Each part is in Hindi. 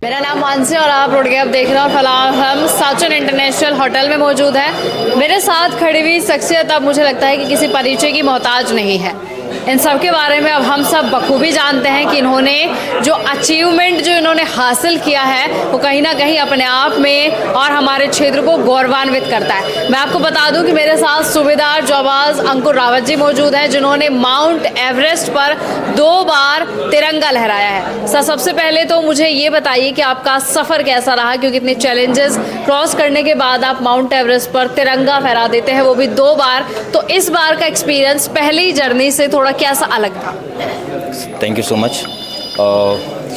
मेरा नाम मानसी और आप रुड़ गए अब देख रहे हो। फिलहाल हम साचन इंटरनेशनल होटल में मौजूद हैं। मेरे साथ खड़ी हुई शख्सियत अब मुझे लगता है कि किसी परिचय की मोहताज नहीं है। इन सब के बारे में अब हम सब बखूबी जानते हैं कि इन्होंने जो अचीवमेंट जो इन्होंने हासिल किया है वो कहीं ना कहीं अपने आप में और हमारे क्षेत्र को गौरवान्वित करता है। मैं आपको बता दूं कि मेरे साथ सूबेदार जाबाज अंकुर रावत जी मौजूद हैं, जिन्होंने माउंट एवरेस्ट पर 2 बार तिरंगा लहराया है। सबसे पहले तो मुझे ये बताइए कि आपका सफ़र कैसा रहा, क्योंकि इतने चैलेंजेस क्रॉस करने के बाद आप माउंट एवरेस्ट पर तिरंगा फहरा देते हैं, वो भी 2 बार। तो इस बार का एक्सपीरियंस पहली जर्नी से थोड़ा कैसा अलग था? Thank you so much.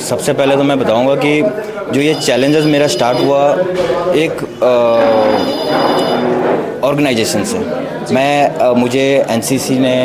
सबसे पहले तो मैं बताऊंगा कि जो ये चैलेंजेस मेरा स्टार्ट हुआ एक ऑर्गेनाइजेशन से। मुझे एनसीसी ने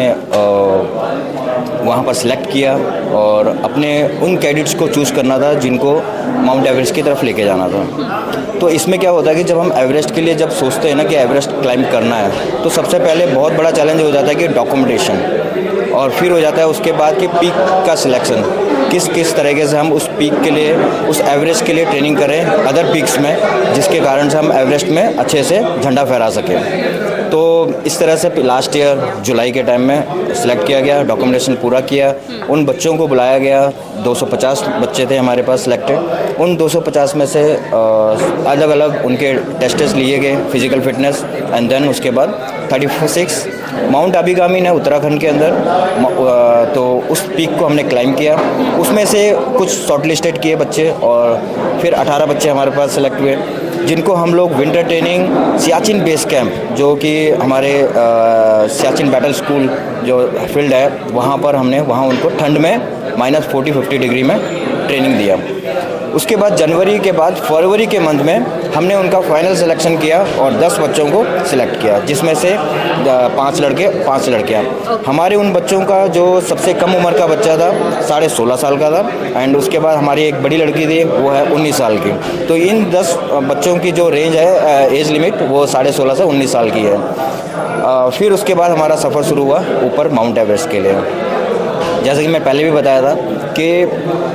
वहाँ पर सिलेक्ट किया और अपने उन कैडेट्स को चूज़ करना था जिनको माउंट एवरेस्ट की तरफ लेके जाना था। तो इसमें क्या होता है कि जब हम एवरेस्ट के लिए जब सोचते हैं ना कि एवरेस्ट क्लाइंब करना है, तो सबसे पहले बहुत बड़ा चैलेंज हो जाता है कि डॉक्यूमेंटेशन, और फिर हो जाता है उसके बाद कि पीक का सिलेक्शन, किस तरीके से हम उस पीक के लिए, उस एवरेस्ट के लिए ट्रेनिंग करें अदर पीक्स में, जिसके कारण से हम एवरेस्ट में अच्छे से झंडा फहरा सकें। तो इस तरह से लास्ट ईयर जुलाई के टाइम में सिलेक्ट किया गया, डॉक्यूमेंटेशन पूरा किया, उन बच्चों को बुलाया गया। 250 बच्चे थे हमारे पास सिलेक्टेड। उन 250 में से अलग अलग उनके टेस्ट्स लिए गए, फिजिकल फिटनेस, एंड देन उसके बाद 36 माउंट अभिगामी है उत्तराखंड के अंदर। तो उस पीक को हमने क्लाइंब किया। उसमें से कुछ शॉर्टलिस्टेड किए बच्चे और फिर 18 बच्चे हमारे पास सिलेक्ट हुए, जिनको हम लोग winter training Siachen base camp, जो कि हमारे सियाचिन बैटल स्कूल जो फील्ड है, वहाँ पर हमने उनको ठंड में -40-50 डिग्री में ट्रेनिंग दिया। उसके बाद जनवरी के बाद फरवरी के मंथ में हमने उनका फाइनल सिलेक्शन किया और 10 बच्चों को सिलेक्ट किया, जिसमें से 5 लड़के 5 लड़कियाँ। हमारे उन बच्चों का जो सबसे कम उम्र का बच्चा था 16.5 साल का था, एंड उसके बाद हमारी एक बड़ी लड़की थी, वो है 19 साल की। तो इन 10 बच्चों की जो रेंज है एज लिमिट, वो 16.5 से 19 साल की है। फिर उसके बाद हमारा सफ़र शुरू हुआ ऊपर माउंट एवरेस्ट के लिए। जैसे कि मैं पहले भी बताया था कि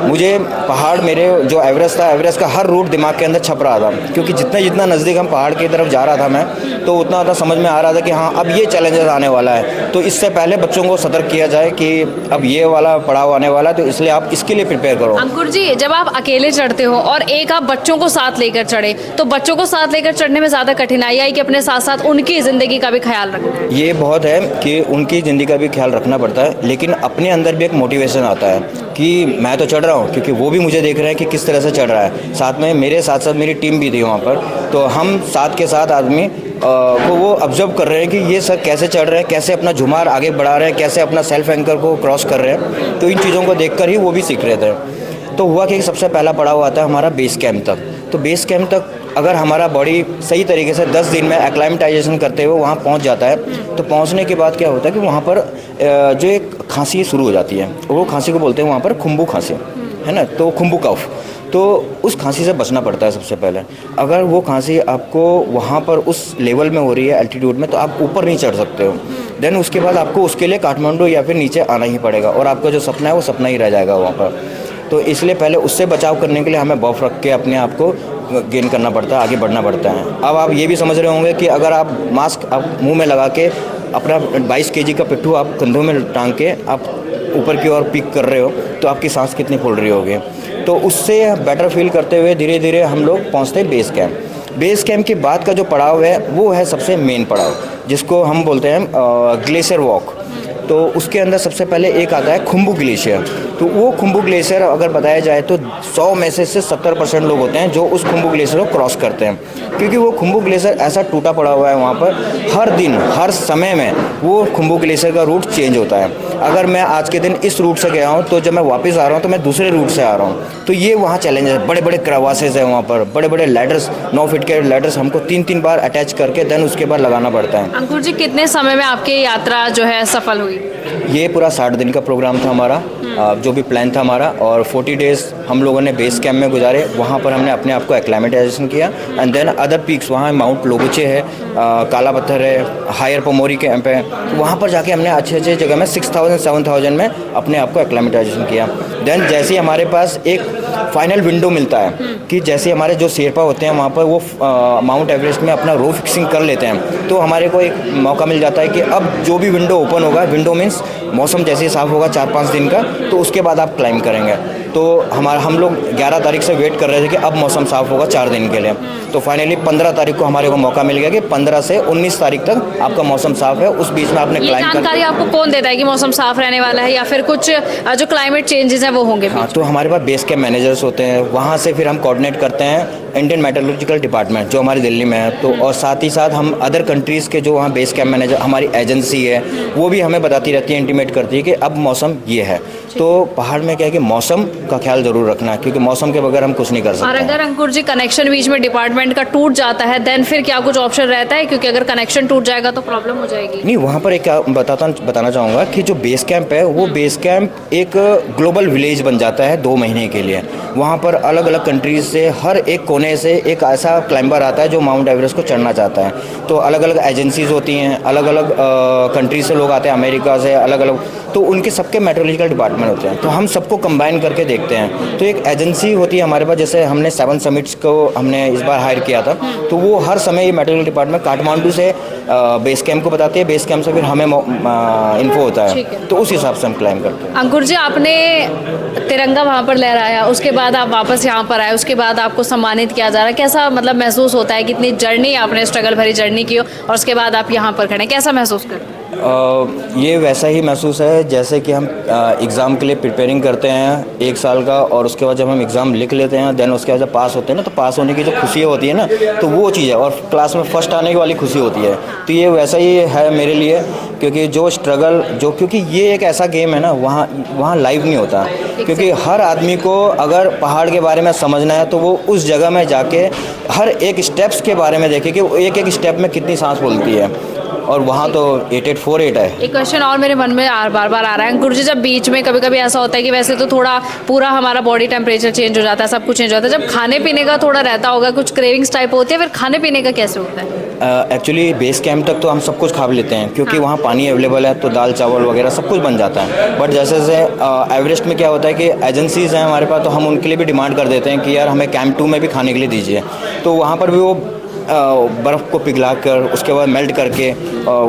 मुझे पहाड़, मेरे जो एवरेस्ट था, एवरेस्ट का हर रूट दिमाग के अंदर छप रहा था, क्योंकि जितना नज़दीक हम पहाड़ की तरफ जा रहा था मैं, तो उतना समझ में आ रहा था कि हाँ अब ये चैलेंजेस आने वाला है, तो इससे पहले बच्चों को सतर्क किया जाए कि अब ये वाला पड़ाव आने वाला है, तो इसलिए आप इसके लिए प्रिपेयर करो। अंकुर जी, जब आप अकेले चढ़ते हो और एक आप बच्चों को साथ लेकर चढ़े, तो बच्चों को साथ लेकर चढ़ने में ज़्यादा कठिनाई आई कि अपने साथ साथ उनकी ज़िंदगी का भी ख्याल रखना? ये बहुत है कि उनकी ज़िंदगी का भी ख्याल रखना पड़ता है, लेकिन अपने अंदर भी एक मोटिवेशन आता है कि मैं तो चढ़ रहा हूँ, क्योंकि वो भी मुझे देख रहे हैं कि किस तरह से चढ़ रहा है। साथ में मेरे साथ मेरी टीम भी थी वहाँ पर, तो हम साथ के साथ आदमी को वो ऑब्जर्व कर रहे हैं कि ये सर कैसे चढ़ रहे हैं, कैसे अपना झुमार आगे बढ़ा रहे हैं, कैसे अपना सेल्फ एंकर को क्रॉस कर रहे हैं। तो इन चीज़ों को देखकर ही वो भी सीख रहे थे। तो हुआ कि सबसे पहला पड़ाव आता है हमारा बेस कैंप तक। तो बेस कैंप तक अगर हमारा बॉडी सही तरीके से 10 दिन में एक्लाइमेटाइजेशन करते हुए वहाँ पहुँच जाता है, तो पहुँचने के बाद क्या होता है कि वहाँ पर जो एक खांसी शुरू हो जाती है, वो खांसी को बोलते हैं वहाँ पर खुम्बू खांसी, है ना, तो खुम्बू कफ। तो उस खांसी से बचना पड़ता है सबसे पहले। अगर वो खांसी आपको वहाँ पर उस लेवल में हो रही है, एल्टीट्यूड में, तो आप ऊपर नहीं चढ़ सकते हो। देन उसके बाद आपको उसके लिए काठमांडू या फिर नीचे आना ही पड़ेगा, और आपका जो सपना है वो सपना ही रह जाएगा वहाँ पर। तो इसलिए पहले उससे बचाव करने के लिए हमें बर्फ रख के अपने आप को गेन करना पड़ता है, आगे बढ़ना पड़ता है। अब आप ये भी समझ रहे होंगे कि अगर आप मास्क आप मुँह में लगा के अपना 22 kg का पिट्ठू आप कंधों में टांग के आप ऊपर की ओर पिक कर रहे हो, तो आपकी सांस कितनी फूल रही होगी। तो उससे बेटर फील करते हुए धीरे धीरे हम लोग पहुंचते हैं बेस कैंप। बेस कैंप के बाद का जो पड़ाव है वो है सबसे मेन पड़ाव, जिसको हम बोलते हैं ग्लेशियर वॉक। तो उसके अंदर सबसे पहले एक आता है खुम्बू ग्लेशियर। तो वो खुम्बू ग्लेशियर अगर बताया जाए तो 100 में से 70% लोग होते हैं जो उस खुम्बू ग्लेशियर को क्रॉस करते हैं, क्योंकि वो खुम्बू ग्लेशियर ऐसा टूटा पड़ा हुआ है वहाँ पर। हर दिन हर समय में वो खुम्बू ग्लेशियर का रूट चेंज होता है। अगर मैं आज के दिन इस रूट से गया हूँ, तो जब मैं वापस आ रहा हूँ तो मैं दूसरे रूट से आ रहा हूँ। तो ये वहाँ चैलेंज है। बड़े बड़े क्रवासेस है वहाँ पर, बड़े बड़े लैडर्स, 9 फीट के लैडर्स हमको 3-3 बार अटैच करके देन उसके बाद लगाना पड़ता है। अंकुर जी, कितने समय में आपकी यात्रा जो है सफल हुई? ये पूरा 60 दिन का प्रोग्राम था हमारा, जो भी प्लान था हमारा, और 40 डेज़ हम लोगों ने बेस कैंप में गुजारे। वहाँ पर हमने अपने आप को एक्लामेटाइजेशन किया, एंड देन अदर पीक्स, वहाँ माउंट लोबुचे है, काला पत्थर है, हायर पमोरी कैंप है, तो वहाँ पर जाके हमने अच्छे जगह में 6000-7000 में अपने आप को एक्लामेटाइजेशन किया। देन जैसे ही हमारे पास एक फाइनल विंडो मिलता है कि जैसे हमारे जो शेरपा होते हैं वहाँ पर वो माउंट एवरेस्ट में अपना रो फिक्सिंग कर लेते हैं, तो हमारे को एक मौका मिल जाता है कि अब जो भी विंडो ओपन होगा, विंडो मीन्स मौसम जैसे ही साफ़ होगा 4-5 दिन का, तो उसके बाद आप क्लाइम करेंगे। तो हम लोग 11 तारीख से वेट कर रहे थे कि अब मौसम साफ़ होगा 4 दिन के लिए, तो फाइनली 15 तारीख को हमारे को मौका मिल गया कि 15 से 19 तारीख तक आपका मौसम साफ़ है। उस बीच में आपने क्लाइम कर, जानकारी आपको कौन देता है कि मौसम साफ रहने वाला है, या फिर कुछ जो क्लाइमेट चेंजेस हैं वो होंगे? हाँ, तो हमारे पास बेस कैंप मैनेजर्स होते हैं, वहाँ से फिर हम कोऑर्डिनेट करते हैं इंडियन मेट्रोलॉजिकल डिपार्टमेंट जो हमारी दिल्ली में है, तो और साथ ही साथ हम अदर कंट्रीज़ के जो वहाँ बेस कैंप मैनेजर हमारी एजेंसी है वो भी हमें बताती रहती है, इंटीमेट करती है कि अब मौसम ये है। तो पहाड़ में क्या है कि मौसम का ख्याल ज़रूर रखना है, क्योंकि मौसम के बगैर हम कुछ नहीं कर सकते। और अगर अंकुर जी कनेक्शन बीच में डिपार्टमेंट का टूट जाता है देन फिर क्या कुछ ऑप्शन रहता है? क्योंकि अगर कनेक्शन टूट जाएगा तो प्रॉब्लम हो जाएगी। नहीं, वहाँ पर एक बताना चाहूँगा कि जो बेस कैंप है वो बेस कैंप एक ग्लोबल विलेज बन जाता है 2 महीने के लिए। वहाँ पर अलग अलग कंट्रीज से हर एक कोने से एक ऐसा क्लाइंबर आता है जो माउंट एवरेस्ट को चढ़ना चाहता है, तो अलग अलग एजेंसीज होती हैं, अलग अलग कंट्रीज से लोग आते हैं, अमेरिका से अलग अलग, तो उनके सबके मेट्रोलॉजिकल डिपार्टमेंट होते हैं, तो हम सबको कंबाइन करके देखते हैं। तो एक एजेंसी होती है हमारे पास, जैसे हमने 7 समिट्स को हमने इस बार हायर किया था, तो वो हर समय ये मेट्रोलॉजिकल डिपार्टमेंट काठमांडू से बेस कैंप को बताती है, बेस कैंप से फिर हमें इन्फो होता है, तो उस हिसाब से हम क्लाइम करते हैं। अंकुर जी, आपने तिरंगा वहाँ पर लहराया, उसके बाद आप वापस यहाँ पर आए, उसके बाद आपको सम्मानित किया जा रहा है, कैसा मतलब महसूस होता है? कितनी जर्नी आपने स्ट्रगल भरी जर्नी की और उसके बाद आप यहाँ पर खड़े, कैसा महसूस करते हैं? ये वैसा ही महसूस है जैसे कि हम एग्ज़ाम के लिए प्रिपेयरिंग करते हैं 1 साल का, और उसके बाद जब हम एग्ज़ाम लिख लेते हैं, देन उसके बाद जब पास होते हैं ना, तो पास होने की जो खुशी होती है ना, तो वो चीज़ है, और क्लास में फर्स्ट आने की वाली खुशी होती है। तो ये वैसा ही है मेरे लिए, क्योंकि जो स्ट्रगल क्योंकि ये एक ऐसा गेम है ना, वहाँ लाइव नहीं होता, क्योंकि हर आदमी को अगर पहाड़ के बारे में समझना है तो वो उस जगह में जाके हर एक स्टेप्स के बारे में देखे कि एक एक स्टेप में कितनी सांस बोलती है, और वहाँ तो 8848 है। एक क्वेश्चन और मेरे मन में बार बार आ रहा है अंकुर जी, जब बीच में कभी कभी ऐसा होता है कि वैसे तो थोड़ा पूरा हमारा बॉडी टेम्परेचर चेंज हो जाता है, सब कुछ चेंज हो जाता है, जब खाने पीने का थोड़ा रहता होगा, कुछ क्रेविंग्स टाइप होती है, फिर खाने पीने का कैसे होता है? एक्चुअली बेस कैंप तक तो हम सब कुछ खा लेते हैं, क्योंकि वहाँ पानी अवेलेबल है, तो दाल चावल वगैरह सब कुछ बन जाता है। बट जैसे जैसे एवरेस्ट में क्या होता है कि एजेंसीज़ हैं हमारे पास, तो हम उनके लिए भी डिमांड कर देते हैं कि यार हमें कैंप 2 में भी खाने के लिए दीजिए, तो वहाँ पर भी वो बर्फ़ को पिघला कर उसके बाद मेल्ट करके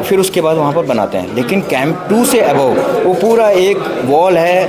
फिर उसके बाद वहाँ पर बनाते हैं। लेकिन कैंप 2 से अबव वो पूरा एक वॉल है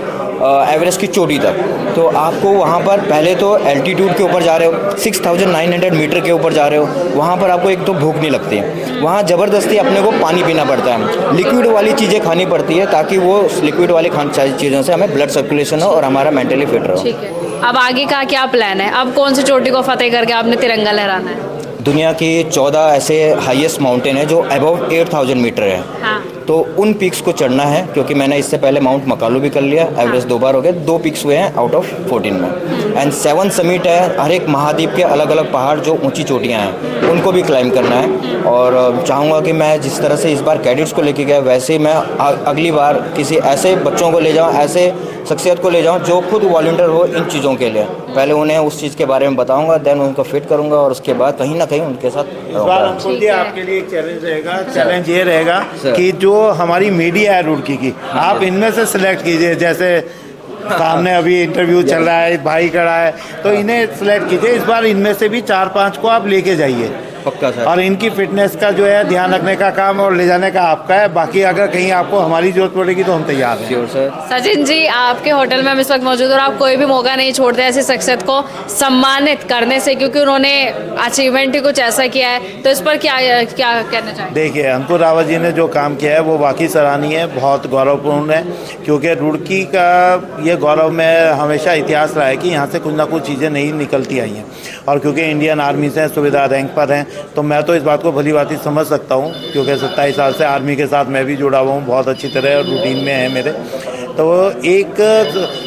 एवरेस्ट की चोटी तक, तो आपको वहाँ पर पहले तो एल्टीट्यूड के ऊपर जा रहे हो, 6900 मीटर के ऊपर जा रहे हो, वहाँ पर आपको एक तो भूख नहीं लगती, वहाँ ज़बरदस्ती अपने को पानी पीना पड़ता है, लिक्विड वाली चीज़ें खानी पड़ती है, ताकि वो लिक्विड वाली चीज़ों से हमें ब्लड सर्कुलेशन हो और हमारा मेंटली फिट रहो। ठीक है, अब आगे का क्या प्लान है? अब कौन सी चोटी को फतेह करके आपने तिरंगा लहराना है? दुनिया की 14 ऐसे हाईएस्ट माउंटेन है जो अबव 8000 मीटर है, हाँ। तो उन पिक्स को चढ़ना है, क्योंकि मैंने इससे पहले माउंट मकालू भी कर लिया, एवरेस्ट 2 बार हो गए, 2 पिक्स हुए हैं आउट ऑफ 14 में, एंड 7 समिट है, हर एक महाद्वीप के अलग अलग पहाड़ जो ऊंची चोटियां हैं उनको भी क्लाइम करना है। और चाहूँगा कि मैं जिस तरह से इस बार कैडेट्स को लेके गया, वैसे ही मैं अगली बार किसी ऐसे बच्चों को ले जाऊँ, ऐसे शख्सियत को ले जाऊँ जो खुद वॉलंटियर हो इन चीज़ों के लिए। पहले उन्हें उस चीज़ के बारे में बताऊँगा, देन उनको फिट करूँगा, और उसके बाद कहीं ना कहीं उनके साथ इस बार अंकुर जी आपके लिए एक चैलेंज रहेगा। चैलेंज ये रहेगा कि जो हमारी मीडिया है रुड़की की, आप इनमें से सिलेक्ट कीजिए, जैसे सामने अभी इंटरव्यू चल रहा है, भाई खड़ा है, तो इन्हें सिलेक्ट कीजिए। इस बार इनमें से भी 4-5 को आप लेके जाइए, पक्का सर। और इनकी फिटनेस का जो है ध्यान रखने का काम और ले जाने का आपका है। बाकी अगर कहीं आपको हमारी जरूरत पड़ेगी तो हम तैयार हैं। Sure sir. सचिन जी, आपके होटल में हम इस वक्त मौजूद और आप कोई भी मौका नहीं छोड़ते ऐसी शख्सियत को सम्मानित करने से, क्योंकि उन्होंने अचीवमेंट ही कुछ ऐसा किया है, तो इस पर क्या कहना चाहेंगे? देखिए, अंकुर रावत जी ने जो काम किया है वो वाकई सराहनीय है, बहुत गौरवपूर्ण है, क्योंकि रुड़की का ये गौरव में हमेशा इतिहास रहा है कि यहाँ से कुछ ना कुछ चीज़ें नहीं निकलती आई हैं, और क्योंकि इंडियन आर्मी से सुविधा रैंक पर हैं, तो मैं तो इस बात को भली भांति समझ सकता हूँ, क्योंकि 27 साल से आर्मी के साथ मैं भी जुड़ा हुआ हूँ, बहुत अच्छी तरह रूटीन में है मेरे। तो एक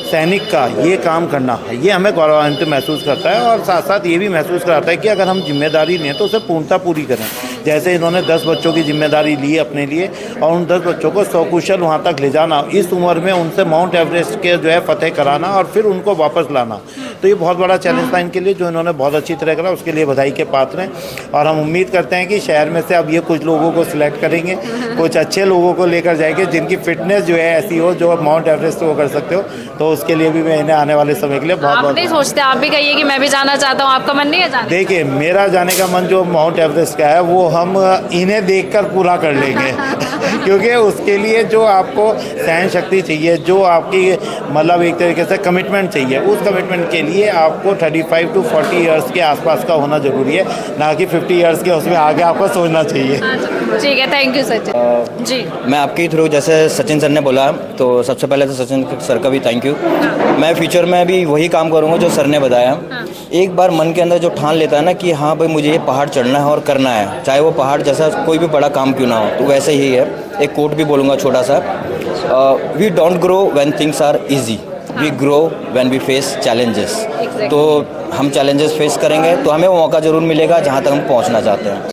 सैनिक का ये काम करना, ये हमें गौरवान्वित महसूस करता है, और साथ साथ ये भी महसूस कराता है कि अगर हम जिम्मेदारी लें तो उसे पूर्णता पूरी करें। जैसे इन्होंने 10 बच्चों की जिम्मेदारी ली अपने लिए, और उन 10 बच्चों को सकुशल वहाँ तक ले जाना, इस उम्र में उनसे माउंट एवरेस्ट के जो है फतेह कराना और फिर उनको वापस लाना, तो ये बहुत बड़ा चैलेंज था इनके लिए, जो इन्होंने बहुत अच्छी तरह करा, उसके लिए बधाई के पात्र हैं। और हम उम्मीद करते हैं कि शहर में से अब ये कुछ लोगों को सिलेक्ट करेंगे, कुछ अच्छे लोगों को लेकर जाएंगे जिनकी फिटनेस जो है ऐसी हो जो माउंट एवरेस्ट वो कर सकते हो, तो उसके लिए भी मैं इन्हें आने वाले समय के लिए बहुत आप बहुत नहीं सोचते, आप भी कहिए कि मैं भी जाना चाहता हूँ, आपका मन नहीं है जाने? देखिए, मेरा जाने का मन जो माउंट एवरेस्ट का है वो हम इन्हें देखकर पूरा कर लेंगे क्योंकि उसके लिए जो आपको सहन शक्ति चाहिए, जो आपकी मतलब एक तरीके से कमिटमेंट चाहिए, उस कमिटमेंट के लिए आपको 35 to 40 इयर्स के आसपास का होना ज़रूरी है, ना कि 50 इयर्स के उसमें आगे आपको सोचना चाहिए। ठीक है, थैंक यू सचिन जी। मैं आपके थ्रू जैसे सचिन सर ने बोला, तो सबसे पहले तो सचिन सर का भी थैंक यू। मैं फ्यूचर में भी वही काम करूँगा जो सर ने बताया। एक बार मन के अंदर जो ठान लेता है ना कि हाँ भाई मुझे ये पहाड़ चढ़ना है और करना है, चाहे वो पहाड़ जैसा कोई भी बड़ा काम क्यों ना हो, तो वैसे ही है। एक कोट भी बोलूँगा छोटा सा, we don't grow when things are easy, we grow when we face challenges. तो हम चैलेंजेस फेस करेंगे तो हमें वो मौका ज़रूर मिलेगा जहाँ तक हम पहुँचना चाहते हैं।